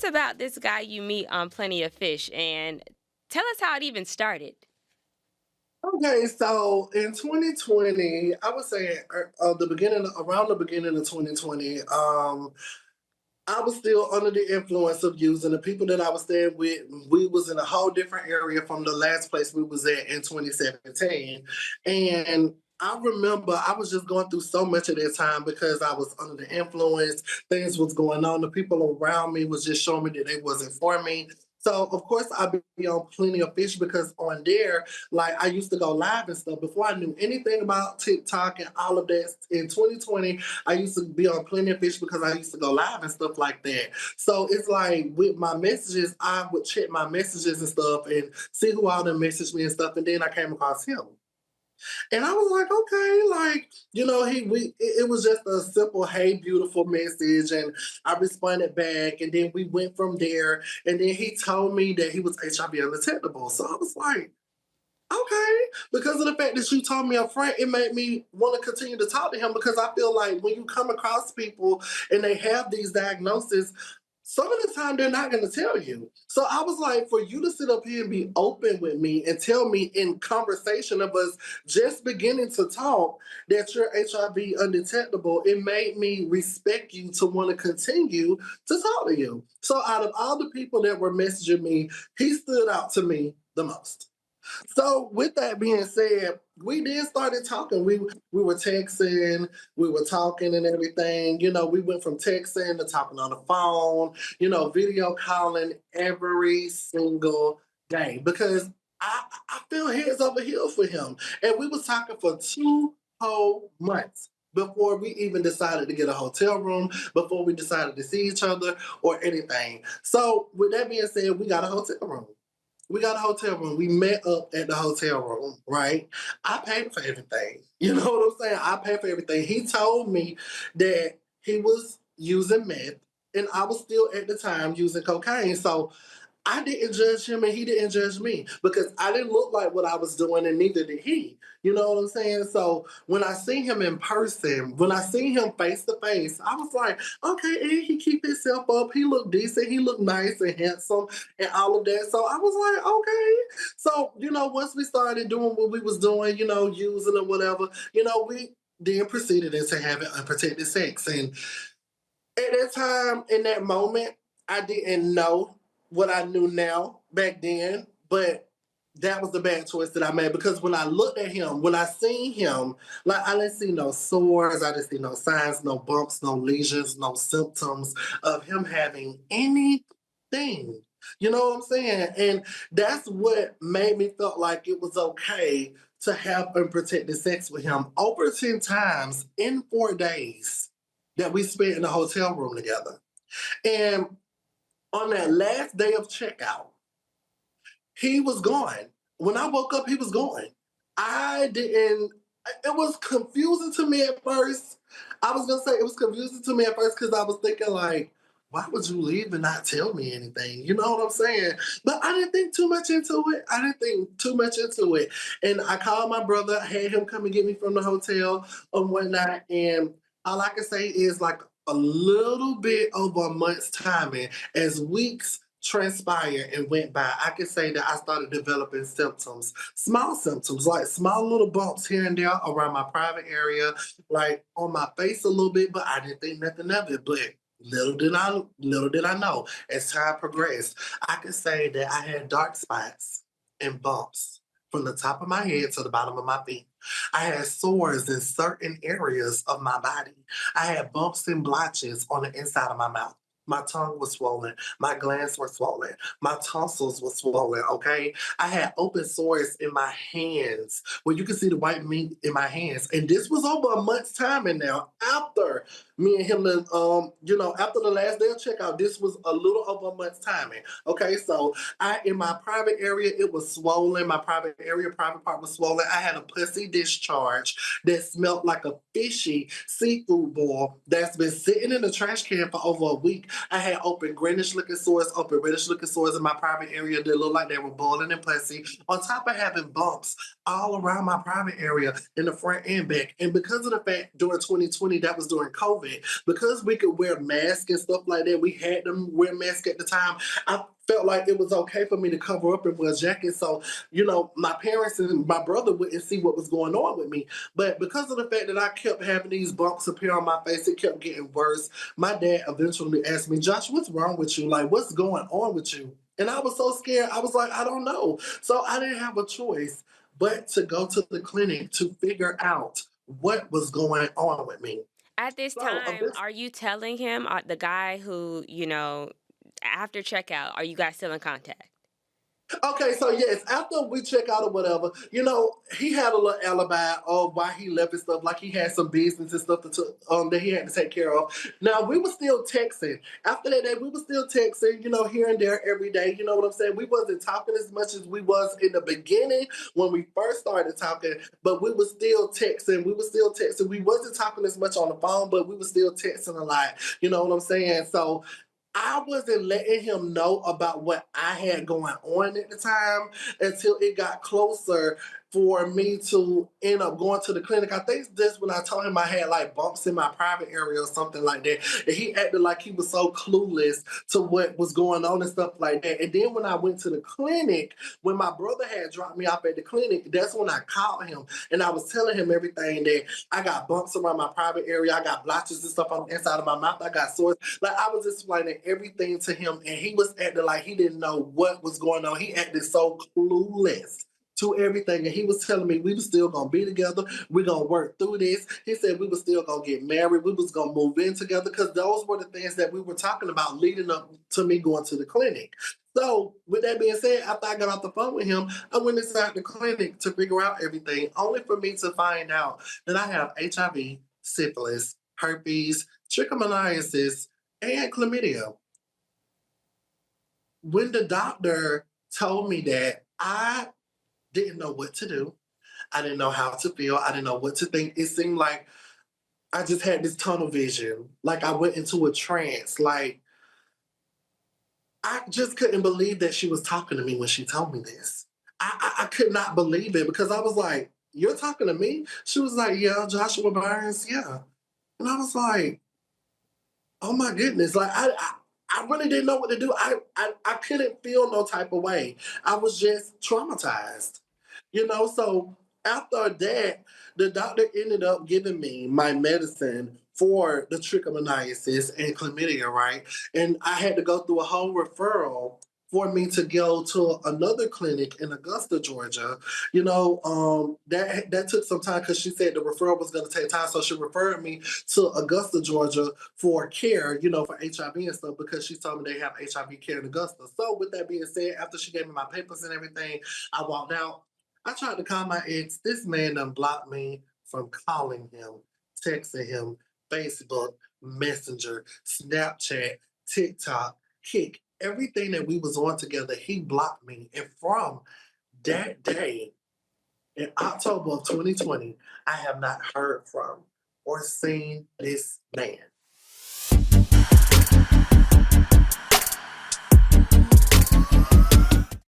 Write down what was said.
about this guy you meet on Plenty of Fish and tell us how it even started. Okay, so in 2020, I would say around the beginning of 2020, I was still under the influence of using the people that I was staying with. We was in a whole different area from the last place we was at in 2017. And I remember I was just going through so much at that time because I was under the influence. Things was going on. The people around me was just showing me that they wasn't for me. So of course I'd be on Plenty of Fish because on there, like I used to go live and stuff before I knew anything about TikTok and all of that. In 2020, I used to be on Plenty of Fish because I used to go live and stuff like that. So it's like with my messages, I would check my messages and stuff and see who all them messaged me and stuff. And then I came across him. And I was like, okay, like, it was just a simple, hey, beautiful message. And I responded back. And then we went from there. And then he told me that he was HIV undetectable. So I was like, okay, because of the fact that you told me up front, it made me want to continue to talk to him because I feel like when you come across people and they have these diagnoses, some of the time they're not going to tell you. So I was like, for you to sit up here and be open with me and tell me in conversation of us just beginning to talk that you're HIV undetectable, it made me respect you to want to continue to talk to you. So out of all the people that were messaging me, he stood out to me the most. So with that being said, we then started talking. We were texting, we were talking and everything. We went from texting to talking on the phone, video calling every single day because I feel heads over heels for him. And we was talking for 2 whole months before we even decided to get a hotel room, before we decided to see each other or anything. So with that being said, we got a hotel room. We got a hotel room. We met up at the hotel room, right? I paid for everything. You know what I'm saying? I paid for everything. He told me that he was using meth, and I was still at the time using cocaine. So I didn't judge him and he didn't judge me because I didn't look like what I was doing and neither did he. You know what I'm saying? So when I see him in person, when I see him face to face, I was like, okay, and he keep himself up. He looked decent. He looked nice and handsome and all of that. So I was like, okay. So, once we started doing what we was doing, using or whatever, we then proceeded into having unprotected sex. And at that time, in that moment, I didn't know what I knew now back then, but that was the bad choice that I made because when I looked at him, when I seen him, like I didn't see no sores, I didn't see no signs, no bumps, no lesions, no symptoms of him having anything. You know what I'm saying? And that's what made me felt like it was okay to have unprotected sex with him over 10 times in 4 days that we spent in a hotel room together. And on that last day of checkout, he was gone. When I woke up, he was gone. I didn't, it was confusing to me at first. I was gonna say it was confusing to me at first because I was thinking, like, why would you leave and not tell me anything? You know what I'm saying? But I didn't think too much into it. I didn't think too much into it. And I called my brother, had him come and get me from the hotel and whatnot. And all I can say is like a little bit over a month's timing as weeks transpired and went by, I can say that I started developing symptoms, like small little bumps here and there around my private area, like on my face a little bit, but I didn't think nothing of it. But little did I know, as time progressed, I could say that I had dark spots and bumps from the top of my head to the bottom of my feet. I had sores in certain areas of my body. I had bumps and blotches on the inside of my mouth. My tongue was swollen. My glands were swollen. My tonsils were swollen. Okay. I had open sores in my hands where you can see the white meat in my hands. And this was over a month's time. And now, after me and him, after the last day of checkout, this was a little over a month's timing. Okay. So in my private area, it was swollen. My private part was swollen. I had a pussy discharge that smelled like a fishy seafood boil that's been sitting in the trash can for over a week. I had open reddish looking sores in my private area that looked like they were boiling and pussy. On top of having bumps all around my private area in the front and back. And because of the fact during 2020, that was during COVID, it. Because we could wear masks and stuff like that, we had them wear masks at the time. I felt like it was okay for me to cover up and wear a jacket. So, my parents and my brother wouldn't see what was going on with me. But because of the fact that I kept having these bumps appear on my face, it kept getting worse. My dad eventually asked me, Josh, what's wrong with you? Like, what's going on with you? And I was so scared. I was like, I don't know. So I didn't have a choice but to go to the clinic to figure out what was going on with me. At this So time, are you telling him, the guy who, after checkout, are you guys still in contact? okay, so yes, after we check out or whatever, he had a little alibi of why he left and stuff. Like he had some business and stuff that he had to take care of. Now we were still texting. After that day, we were still texting, here and there every day. You know what I'm saying? We wasn't talking as much as we was in the beginning when we first started talking, but we were still texting. We were still texting. We wasn't talking as much on the phone, but we were still texting a lot. You know what I'm saying? So I wasn't letting him know about what I had going on at the time until it got closer for me to end up going to the clinic. I think this when I told him I had like bumps in my private area or something like that. And he acted like he was so clueless to what was going on and stuff like that. And then when I went to the clinic, when my brother had dropped me off at the clinic, that's when I called him and I was telling him everything that I got bumps around my private area, I got blotches and stuff on the inside of my mouth, I got sores. Like I was explaining everything to him, and he was acting like he didn't know what was going on. He acted so clueless to everything, and he was telling me we was still gonna be together. We gonna work through this. He said we was still gonna get married. We was gonna move in together because those were the things that we were talking about leading up to me going to the clinic. So, with that being said, after I got off the phone with him, I went inside the clinic to figure out everything, only for me to find out that I have HIV, syphilis, herpes, trichomoniasis, and chlamydia. When the doctor told me that, I didn't know what to do. I didn't know how to feel. I didn't know what to think. It seemed like I just had this tunnel vision. Like I went into a trance. Like I just couldn't believe that she was talking to me when she told me this. I could not believe it because I was like, "You're talking to me?" She was like, "Yeah, Joshua Burns, yeah." And I was like, "Oh my goodness!" Like I really didn't know what to do. I couldn't feel no type of way. I was just traumatized. So after that, the doctor ended up giving me my medicine for the trichomoniasis and chlamydia, right? And I had to go through a whole referral for me to go to another clinic in Augusta, Georgia. That took some time because she said the referral was going to take time, so she referred me to Augusta, Georgia, for care, for HIV and stuff because she told me they have HIV care in Augusta. So with that being said, after she gave me my papers and everything, I walked out. I tried to call my ex. This man done blocked me from calling him, texting him, Facebook, Messenger, Snapchat, TikTok, Kick, everything that we was on together, he blocked me. And from that day, in October of 2020, I have not heard from or seen this man.